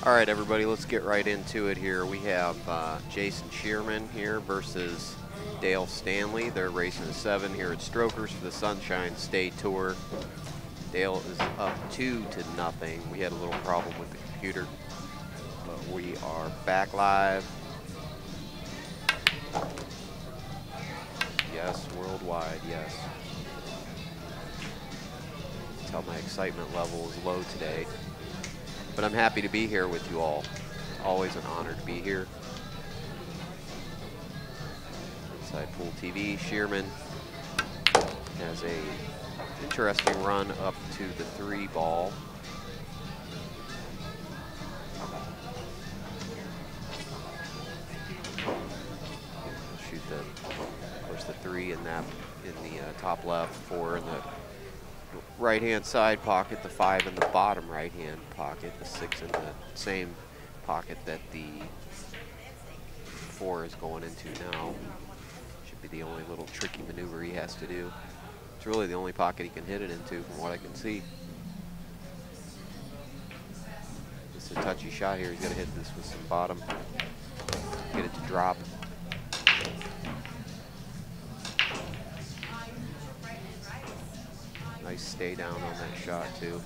All right, everybody, let's get right into it here. We have Jason Sheerman here versus Dale Stanley. They're racing a 7 here at Strokers for the Sunshine State Tour. Dale is up 2-0. We had a little problem with the computer, but we are back live. Yes, worldwide, yes. Tell my excitement level is low today. But I'm happy to be here with you all. Always an honor to be here. Inside Pool TV, Sheerman has a interesting run up to the 3 ball. He'll shoot the, of course, the 3 in that in the top left, 4 in the right-hand side pocket, the 5 in the bottom right-hand pocket, the 6 in the same pocket that the 4 is going into now. Should be the only little tricky maneuver he has to do. It's really the only pocket he can hit it into from what I can see. It's a touchy shot here. He's got to hit this with some bottom, get it to drop. Nice stay down on that shot too.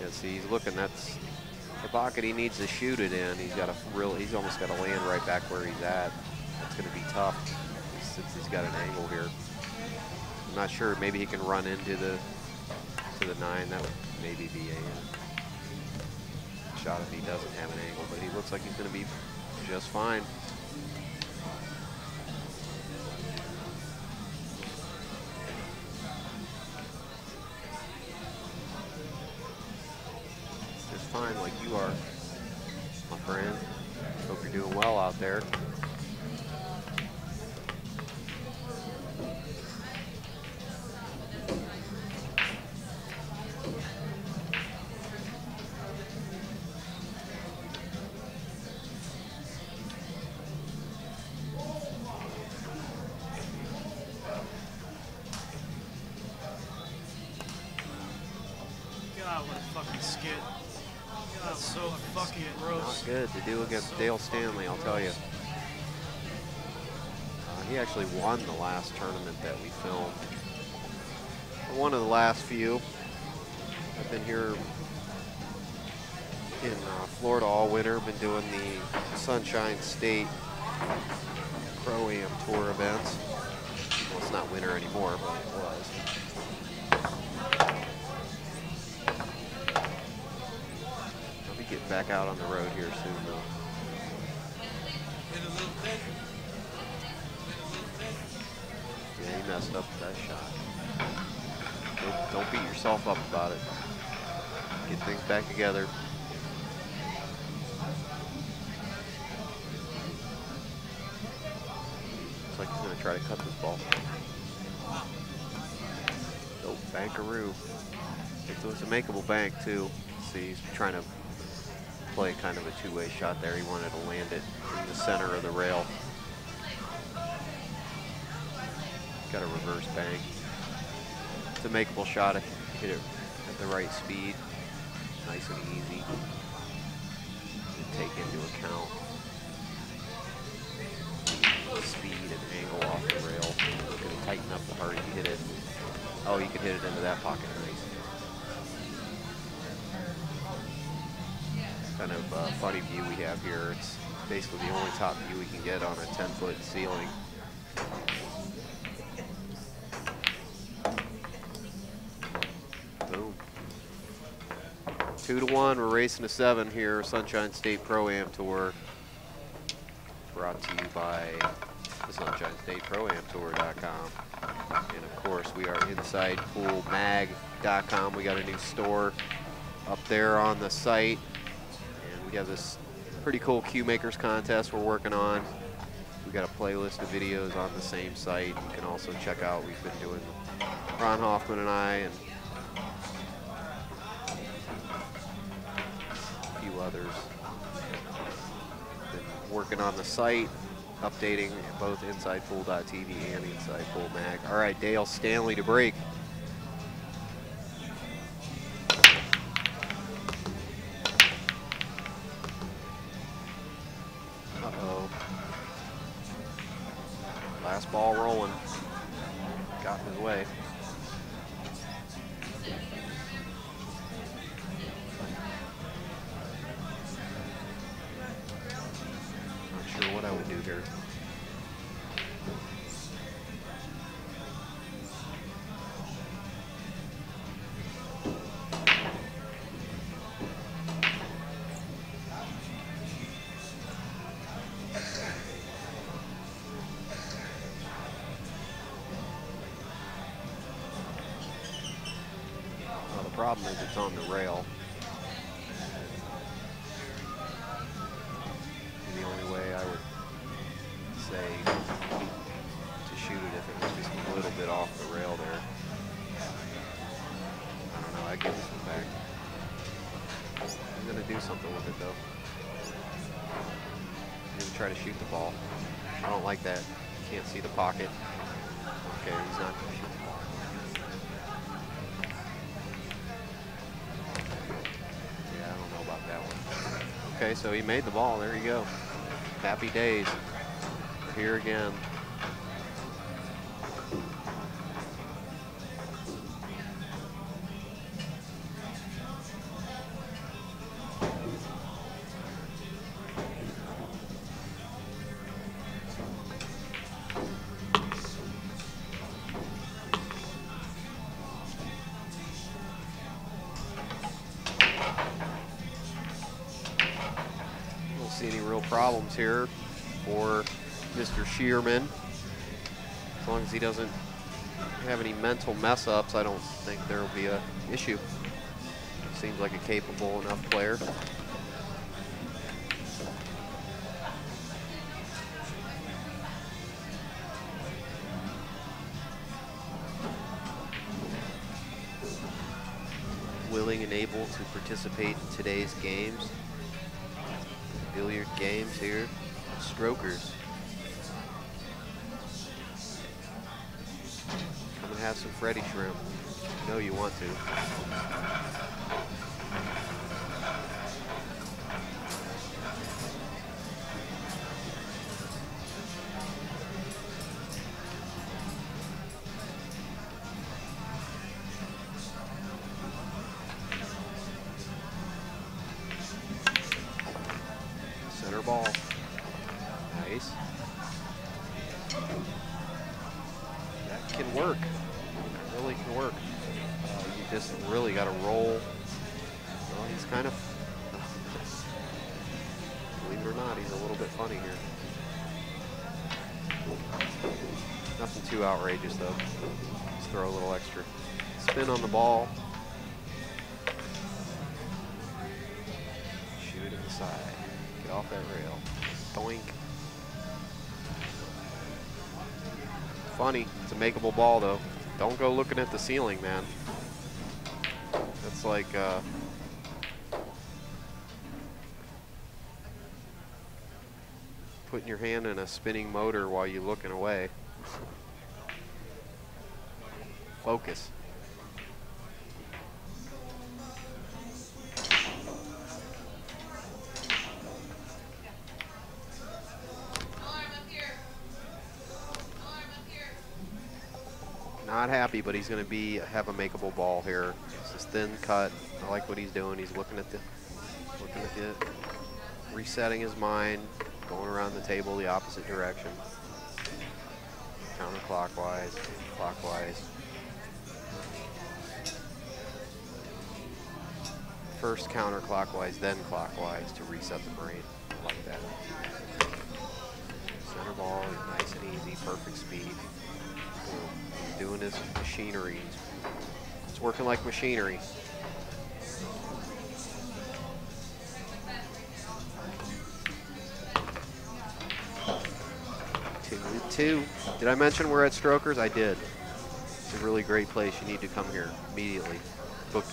Yeah, see, he's looking, that's the pocket he needs to shoot it in. He's got he's almost got to land right back where he's at. That's going to be tough since he's got an angle here. I'm not sure, maybe he can run into the 9. That would maybe be a shot if he doesn't have an angle, but he looks like he's going to be just fine. Just fine, like you are, my friend. Hope you're doing well out there. God, what a fucking skid. That's so fucking gross. Not good to do against Dale Stanley, I'll tell you. He actually won the last tournament that we filmed. One of the last few. I've been here in Florida all winter, been doing the Sunshine State Pro-Am Tour events. Well, it's not winter anymore, but it was. Get back out on the road here soon, though. Yeah, he messed up that shot. Don't beat yourself up about it. Get things back together. Looks like he's going to try to cut this ball. Oh, bankaroo. It's a makeable bank, too. See, he's trying to play kind of a two-way shot there. He wanted to land it in the center of the rail. Got a reverse bank. It's a makeable shot if you hit it at the right speed. Nice and easy to take into account the speed and angle off the rail. It's going to tighten up the harder you hit it. Oh, you can hit it into that pocket nice. Kind of funny view we have here. It's basically the only top view we can get on a 10-foot ceiling. Boom. 2-1. We're racing a 7 here, Sunshine State Pro-Am Tour. Brought to you by the Sunshine State Pro-Am Tour.com. And of course, we are inside poolmag.com. We got a new store up there on the site. We have this pretty cool Cue Makers contest we're working on. We got a playlist of videos on the same site. You can also check out, we've been doing Ron Hoffman and I and a few others. Been working on the site, updating both InsidePool.tv and Inside Pool Mag. All right, Dale Stanley to break. Uh-oh. Last ball rolling. Got in his way. Not sure what I would do here. Well, the problem is it's on the rail. The only way I would say to shoot it if it was just a little bit off the rail there. I don't know, I'd give this one back. I'm gonna do something with it though. I'm gonna try to shoot the ball. I don't like that. Can't see the pocket. Okay, he's not gonna shoot the ball. Yeah, I don't know about that one. Okay, so he made the ball. There you go. Happy days. We're here again. Don't see any real problems here for Mr. Sheerman. As long as he doesn't have any mental mess ups, I don't think there will be an issue. Seems like a capable enough player. Willing and able to participate in today's games. Billiard games here. Strokers. Come and have some Freddy Shrimp. You know you want to. Center ball. Nice. That can work. It really can work. You just really got to roll. Well, he's kind of, believe it or not, he's a little bit funny here. Nothing too outrageous though. Just throw a little extra spin on the ball. Shoot it in the side. Get off that rail. Doink. Funny. It's a makeable ball though. Don't go looking at the ceiling, man. That's like putting your hand in a spinning motor while you're looking away. Focus. Not happy, but he's going to have a makeable ball here. It's this thin cut. I like what he's doing. He's looking at the, resetting his mind, going around the table the opposite direction, counterclockwise, clockwise. First counterclockwise, then clockwise to reset the brain. I like that. Center ball, nice and easy, perfect speed. He's doing his machinery. It's working like machinery. Two. Did I mention we're at Strokers? I did. It's a really great place. You need to come here immediately.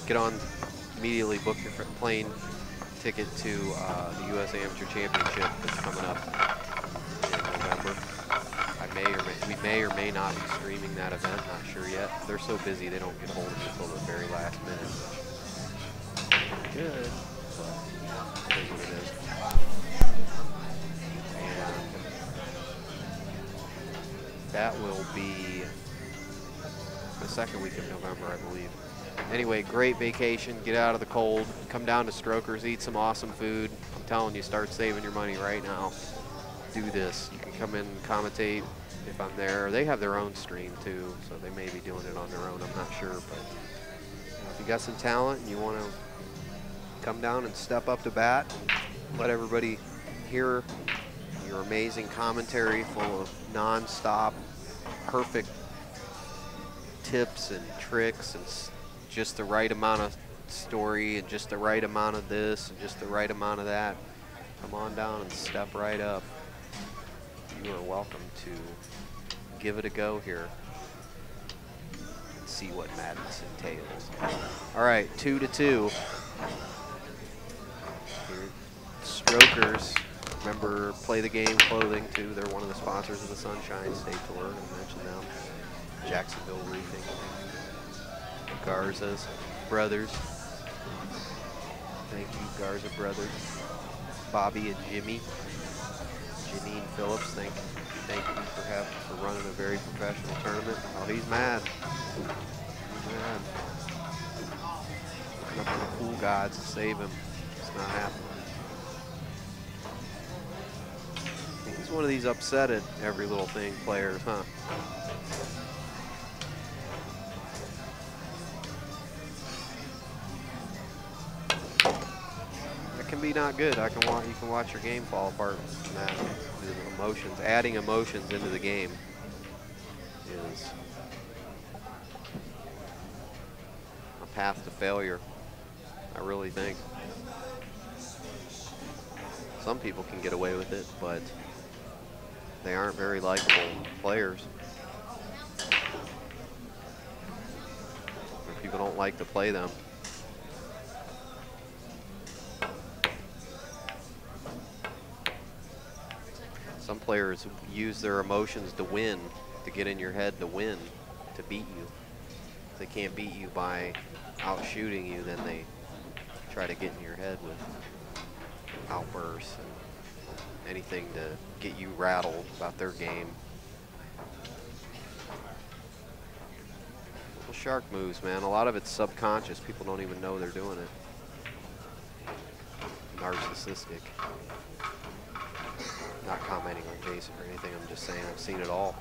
Get on immediately. Book your plane ticket to the U.S. Amateur Championship that's coming up in November. We may or may not be streaming that event. Not sure yet. They're so busy they don't get a hold of it until the very last minute. Good. But it is what it is. And that will be the second week of November, I believe. Anyway, great vacation. Get out of the cold. Come down to Strokers. Eat some awesome food. I'm telling you, start saving your money right now. Do this. You can come in and commentate if I'm there. They have their own stream too, so they may be doing it on their own. I'm not sure, but if you got some talent and you want to come down and step up to bat and let everybody hear your amazing commentary full of non-stop, perfect tips and tricks and just the right amount of story and just the right amount of this and just the right amount of that. Come on down and step right up. You are welcome to give it a go here and see what madness entails. All right, 2-2. Here, Strokers. Remember, Play the Game clothing too. They're one of the sponsors of the Sunshine State Tour. I mentioned them. Jacksonville Roofing. Garza's Brothers. Thank you, Garza Brothers. Bobby and Jimmy. Janine Phillips, thank you for running a very professional tournament. Oh, he's mad. He's mad. Looking up to the pool gods to save him. It's not happening. He's one of these upset at every little thing players, huh? Can be not good. You can watch your game fall apart from that. The emotions, adding emotions into the game is a path to failure, I really think. Some people can get away with it, but they aren't very likable players. Or people don't like to play them. Some players use their emotions to win, to get in your head to win, to beat you. If they can't beat you by out-shooting you, then they try to get in your head with outbursts and anything to get you rattled about their game. Little shark moves, man. A lot of it's subconscious. People don't even know they're doing it. Narcissistic. Not commenting on Jason or anything, I'm just saying I've seen it all.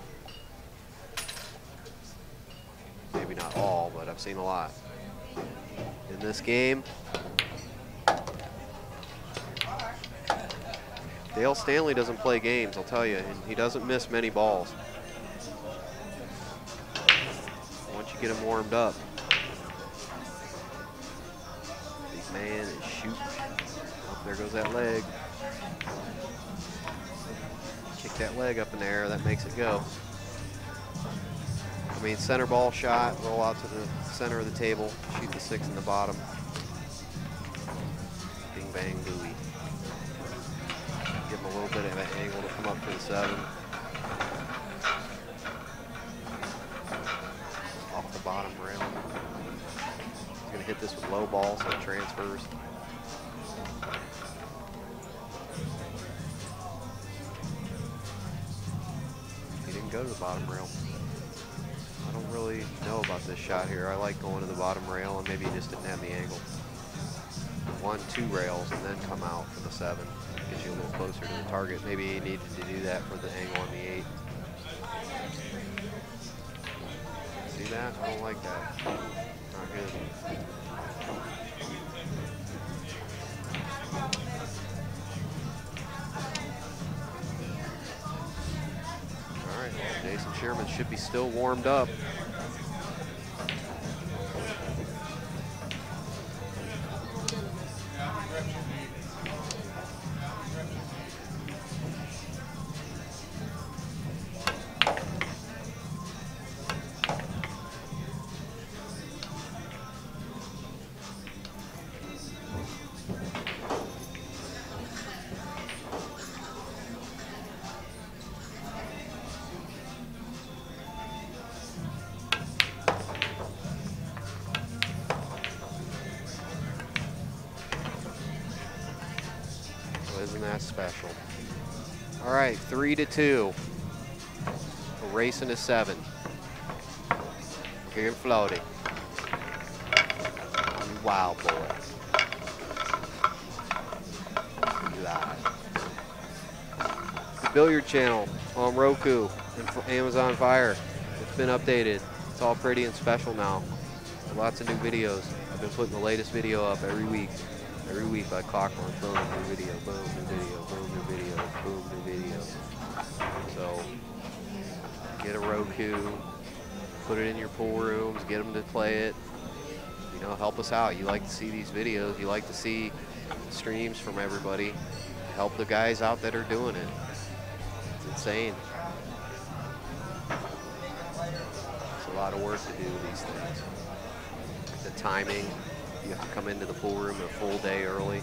Maybe not all, but I've seen a lot. In this game, Dale Stanley doesn't play games, I'll tell you, and he doesn't miss many balls. Once you get him warmed up, big man is shooting. Oh, there goes that leg. Kick that leg up in the air, that makes it go. I mean, center ball shot, roll out to the center of the table, shoot the 6 in the bottom. Bing, bang, booey. Give him a little bit of an angle to come up to the 7. Off the bottom rail. He's going to hit this with low ball, so it transfers. Go to the bottom rail. I don't really know about this shot here. I like going to the bottom rail, and maybe he just didn't have the angle. 1, 2 rails, and then come out for the 7. Gets you a little closer to the target. Maybe he needed to do that for the angle on the 8. See that? I don't like that. Not good. Jason Sheerman should be still warmed up. Isn't that special? All right, 3-2. We're racing to 7. Here in floating. Wild boy. Live. The Billiard channel on Roku and Amazon Fire. It's been updated. It's all pretty and special now. Lots of new videos. I've been putting the latest video up every week. Every week by clockwork. Boom, new video. Boom, new video. Boom, new video. Boom, new video. So get a Roku. Put it in your pool rooms. Get them to play it. You know, help us out. You like to see these videos. You like to see streams from everybody. Help the guys out that are doing it. It's insane. It's a lot of work to do these things. The timing, you have to come into the pool room a full day early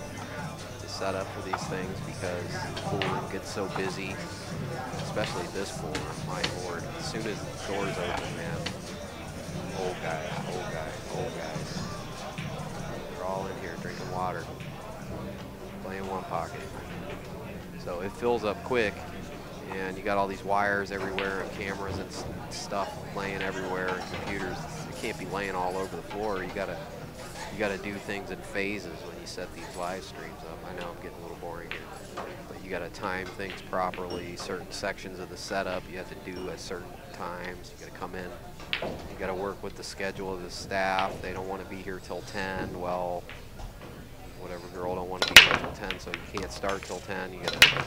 to set up for these things because the pool room gets so busy, especially this pool room, my lord. As soon as the doors open, man, old guys, old guys, old guys. They're all in here drinking water, playing one pocket. So it fills up quick, and you got all these wires everywhere and cameras and stuff laying everywhere and computers. It can't be laying all over the floor. You gotta do things in phases when you set these live streams up. I know I'm getting a little boring here, but you gotta time things properly. Certain sections of the setup you have to do at certain times. You gotta come in. You gotta work with the schedule of the staff. They don't want to be here till 10. Well, whatever girl don't want to be here till 10, so you can't start till 10. You gotta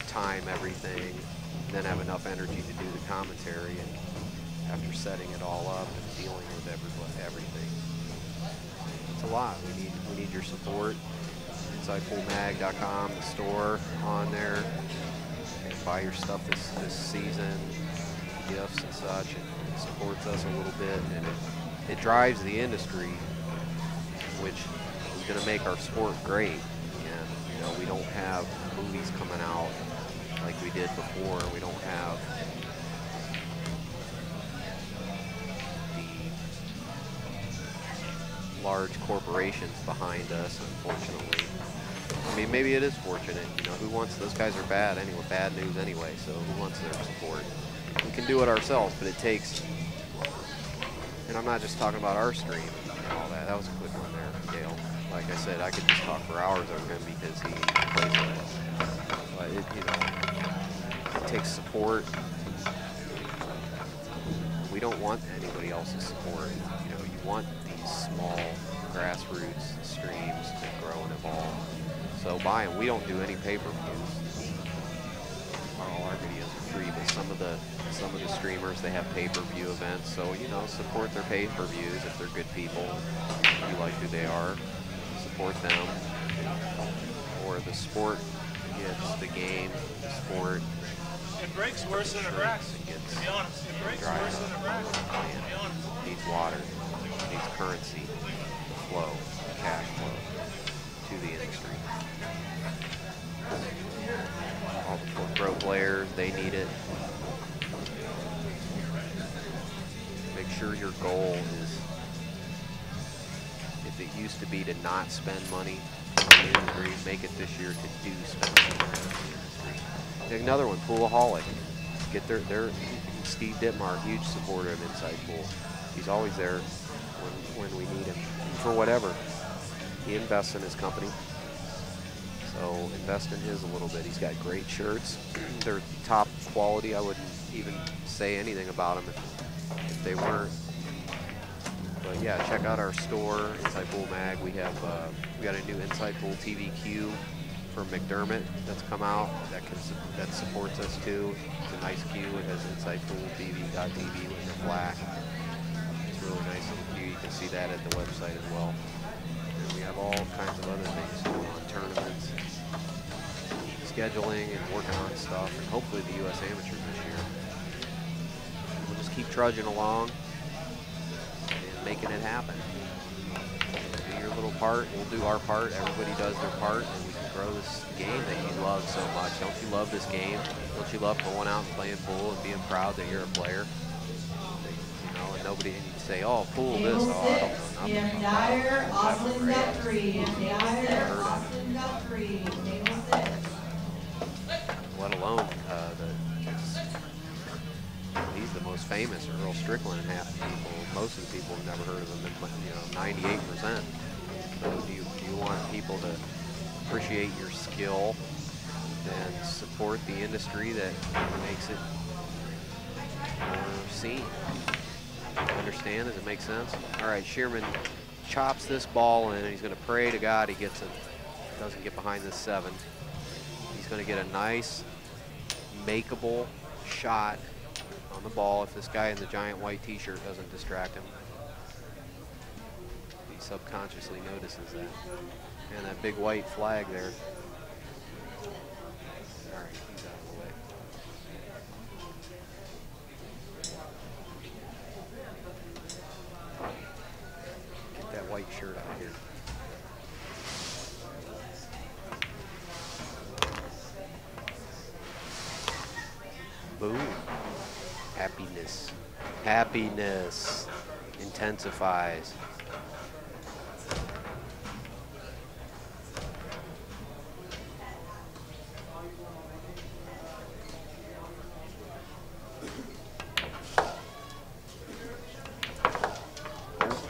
time everything, and then have enough energy to do the commentary. And after setting it all up and dealing with everything, it's a lot. We need your support. InsidePoolMag.com, the store on there. You can buy your stuff this season, gifts and such. It supports us a little bit, and it drives the industry, which is going to make our sport great. And you know, we don't have movies coming out like we did before. We don't have the large corporations behind us, unfortunately. I mean, maybe it is fortunate. You know, who wants, those guys are bad anyway, bad news anyway, so who wants their support? We can do it ourselves, but it takes, and I'm not just talking about our stream and all that. That was a quick one there, Dale. Like I said, I could just talk for hours over him because he plays with us. But it, you know, it takes support. We don't want anybody else's support. You know, you want these small grassroots streams to grow and evolve. So buy them. We don't do any pay-per-views. All our videos are free, but some of the streamers, they have pay-per-view events. So, you know, support their pay-per-views if they're good people. You like who they are, support them. Or the sport gets the game, the sport. It breaks worse than it racks. To be honest, it breaks worse than it racks. To be honest. Needs water, needs currency, flow, cash flow to the industry. All the pro players, they need it. Make sure your goal is, if it used to be to not spend money in the industry, make it this year to do spend money in the industry. Another one, Poolaholic. Get their Steve Dittmar, huge supporter of Inside Pool. He's always there when we need him for whatever. He invests in his company, so invest in his a little bit. He's got great shirts. They're top quality. I wouldn't even say anything about them if they weren't. But yeah, check out our store, Inside Pool Mag. We got a new Inside Pool TV cue from McDermott that's come out that supports us too. It's a nice cue. It has InsidePoolTV.tv with the flash. It's a really nice little cue. You can see that at the website as well. And we have all kinds of other things going on, tournaments, scheduling, and working on stuff, and hopefully the U.S. Amateurs this year. We'll just keep trudging along and making it happen. Do your little part, we'll do our part, everybody does their part, and we can grow this game that you love so much. Don't you love this game? Don't you love going out and playing pool and being proud that you're a player? You know, and nobody can say, oh, pool this, oh, I don't know nothing about that. Austin Guthrie, Austin Guthrie, table 6. famous, Earl Strickland, and half the people, most of the people have never heard of him, and 98%. So do you want people to appreciate your skill and support the industry that makes it more seen? Understand? Does it make sense? All right, Sheerman chops this ball in, and he's going to pray to God he gets it. Doesn't get behind this 7. He's going to get a nice, makeable shot on the ball if this guy in the giant white t-shirt doesn't distract him. He subconsciously notices that. And that big white flag there. All right, he's out of the way. Get that white shirt out here. Boom. Happiness. Happiness intensifies.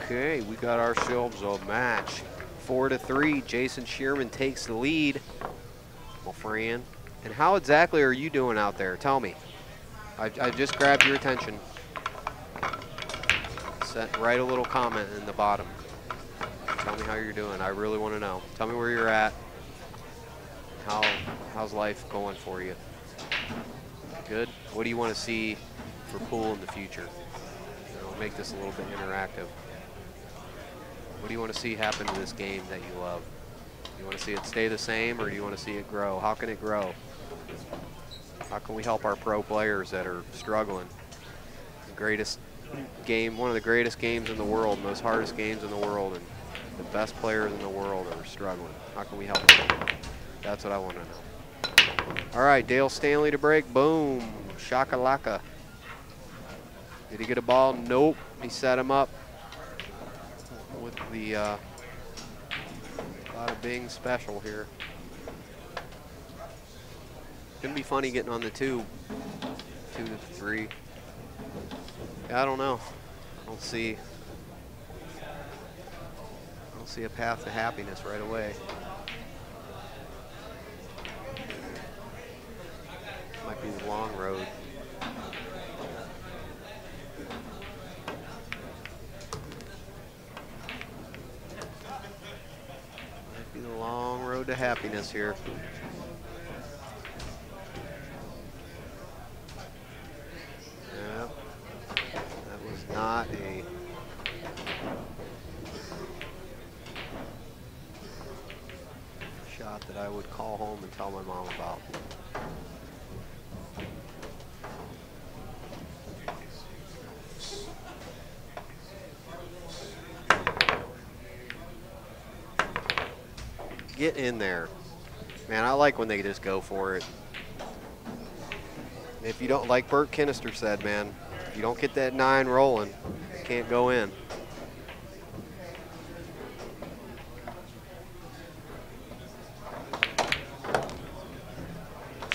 Okay, we got ourselves a match. 4-3. Jason Sheerman takes the lead, my friend. And how exactly are you doing out there? Tell me. I just grabbed your attention. Write a little comment in the bottom. Tell me how you're doing. I really want to know. Tell me where you're at. How's life going for you? Good? What do you want to see for pool in the future? Make this a little bit interactive. What do you want to see happen to this game that you love? You want to see it stay the same, or do you want to see it grow? How can it grow? How can we help our pro players that are struggling? The greatest game, one of the greatest games in the world, most hardest games in the world, and the best players in the world are struggling. How can we help them? That's what I want to know. All right, Dale Stanley to break. Boom. Shakalaka. Did he get a ball? Nope. He set him up with the bada bing special here. Gonna be funny getting on the 2 to 3. Yeah, I don't know. I don't see a path to happiness right away. Might be the long road. Might be the long road to happiness here. Not a shot that I would call home and tell my mom about. Get in there. Man, I like when they just go for it. If you don't, like Bert Kinnister said, man, if you don't get that 9 rolling, it can't go in.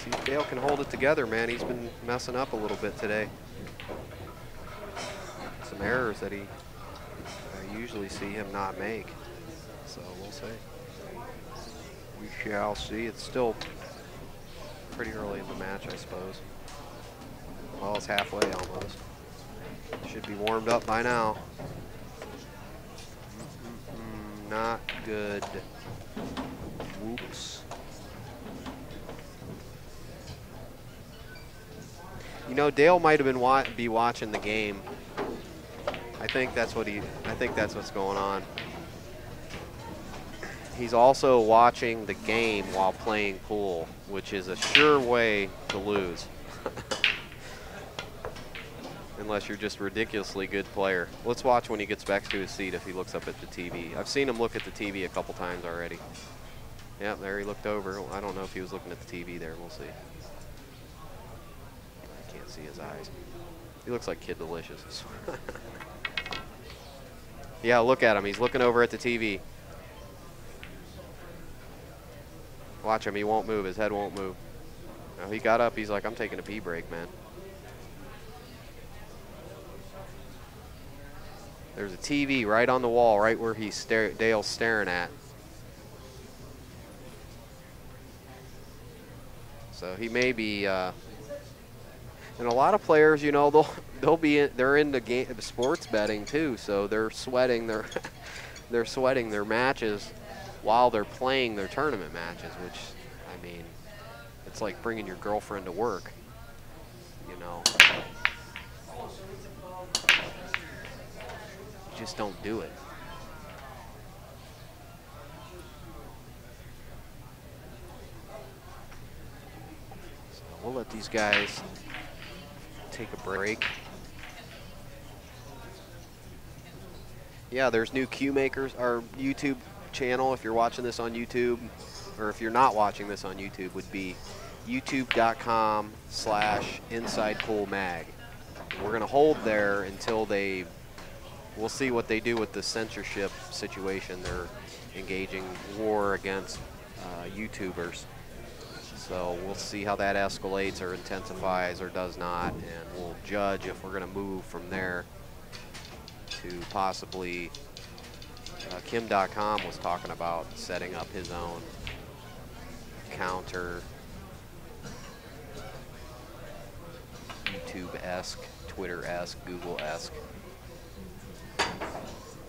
See if Dale can hold it together, man. He's been messing up a little bit today. Some errors that I usually see him not make. So we'll see. We shall see. It's still pretty early in the match, I suppose. Well, it's halfway almost. Should be warmed up by now. Not good. Whoops. You know, Dale might have been be watching the game. I think that's what's going on. He's also watching the game while playing pool, which is a sure way to lose. Unless you're just a ridiculously good player. Let's watch when he gets back to his seat if he looks up at the TV. I've seen him look at the TV a couple times already. Yep, there he looked over. I don't know if he was looking at the TV there. We'll see. I can't see his eyes. He looks like Kid Delicious. Yeah, look at him. He's looking over at the TV. Watch him. He won't move. His head won't move. Now he got up. He's like, I'm taking a pee break, man. There's a TV right on the wall, right where Dale's staring at. So he may be, and a lot of players, you know, they're into sports betting too, so they're sweating they're sweating their matches while they're playing their tournament matches, which, I mean, it's like bringing your girlfriend to work, you know. You just don't do it. So we'll let these guys take a break. Yeah, there's new cue makers. Our YouTube channel, if you're watching this on YouTube, or if you're not watching this on YouTube, would be youtube.com/InsidePoolMag. We're going to hold there until we'll see what they do with the censorship situation. They're engaging war against YouTubers. So we'll see how that escalates or intensifies or does not, and we'll judge if we're going to move from there to possibly Kim.com was talking about setting up his own counter YouTube-esque, Twitter-esque, Google-esque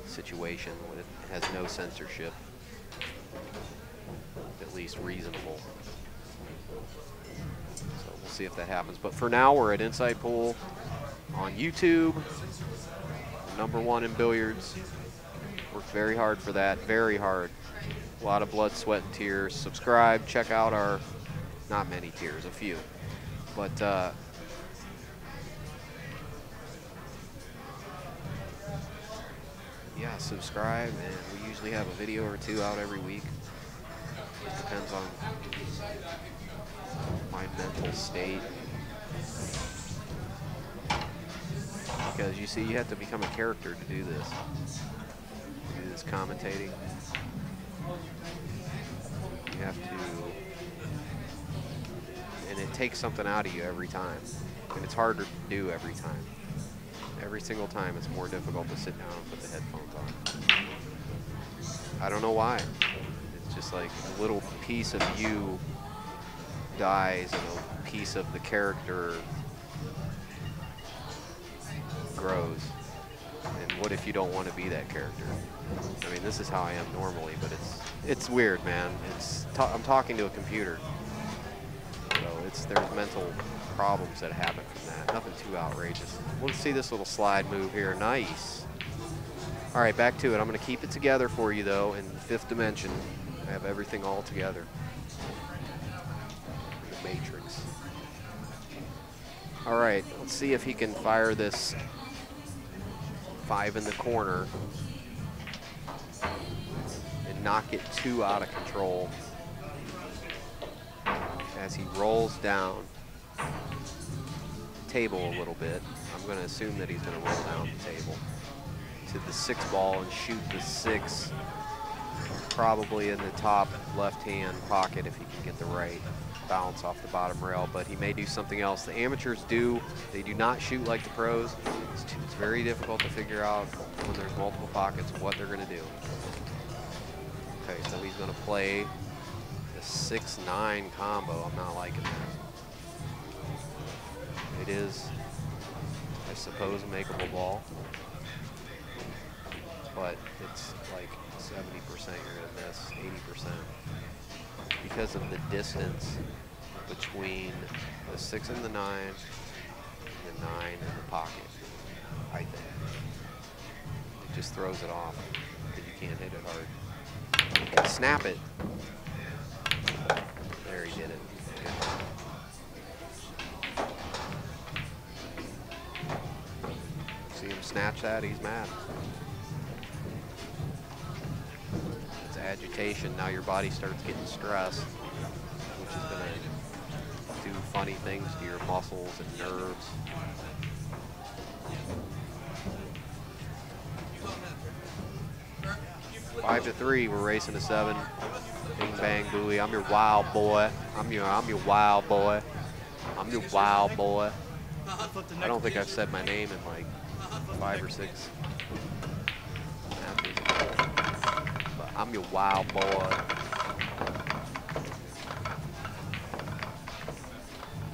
situation when it has no censorship, at least reasonable. So we'll see if that happens. But for now, we're at Inside Pool on YouTube, #1 in billiards. Worked very hard for that, very hard. A lot of blood, sweat, and tears. Subscribe, check out our, not many tears, a few. But yeah, subscribe, and we usually have a video or two out every week. It depends on my mental state. Because you see, you have to become a character to do this. Do this commentating. You have to, and it takes something out of you every time. And it's harder to do every time. Every single time it's more difficult to sit down and put the headphones on. I don't know why. It's just like a little piece of you dies and a piece of the character grows. And what if you don't want to be that character? I mean, this is how I am normally, but it's weird, man. I'm talking to a computer. So there's mental problems that happen from that. Nothing too outrageous. We'll see this little slide move here. Nice. All right, back to it. I'm going to keep it together for you, though, in the 5th dimension. I have everything all together. The matrix. All right, let's see if he can fire this 5 in the corner and knock it 2 out of control as he rolls down the table a little bit. I'm going to assume that he's going to roll down the table to the 6 ball and shoot the 6 probably in the top left-hand pocket if he can get the right bounce off the bottom rail, but he may do something else. The amateurs do not shoot like the pros. It's very difficult to figure out when there's multiple pockets what they're going to do. Okay, so he's going to play the 6-9 combo. I'm not liking that. It is, I suppose, a makeable ball, but it's like 70% you're going to miss, 80%. Because of the distance between the 6 and the 9, and the 9 and the pocket, I think. It just throws it off because you can't hit it hard. You can snap it. There, he did it. Good. See him snatch that, he's mad. Agitation, now your body starts getting stressed, which is going to do funny things to your muscles and nerves. Five to 3, we're racing to 7. Bing bang booey. I'm your wild boy. I'm your wild boy. I'm your wild boy. I don't think I've said my name in like 5 or 6 I'm your wild boy.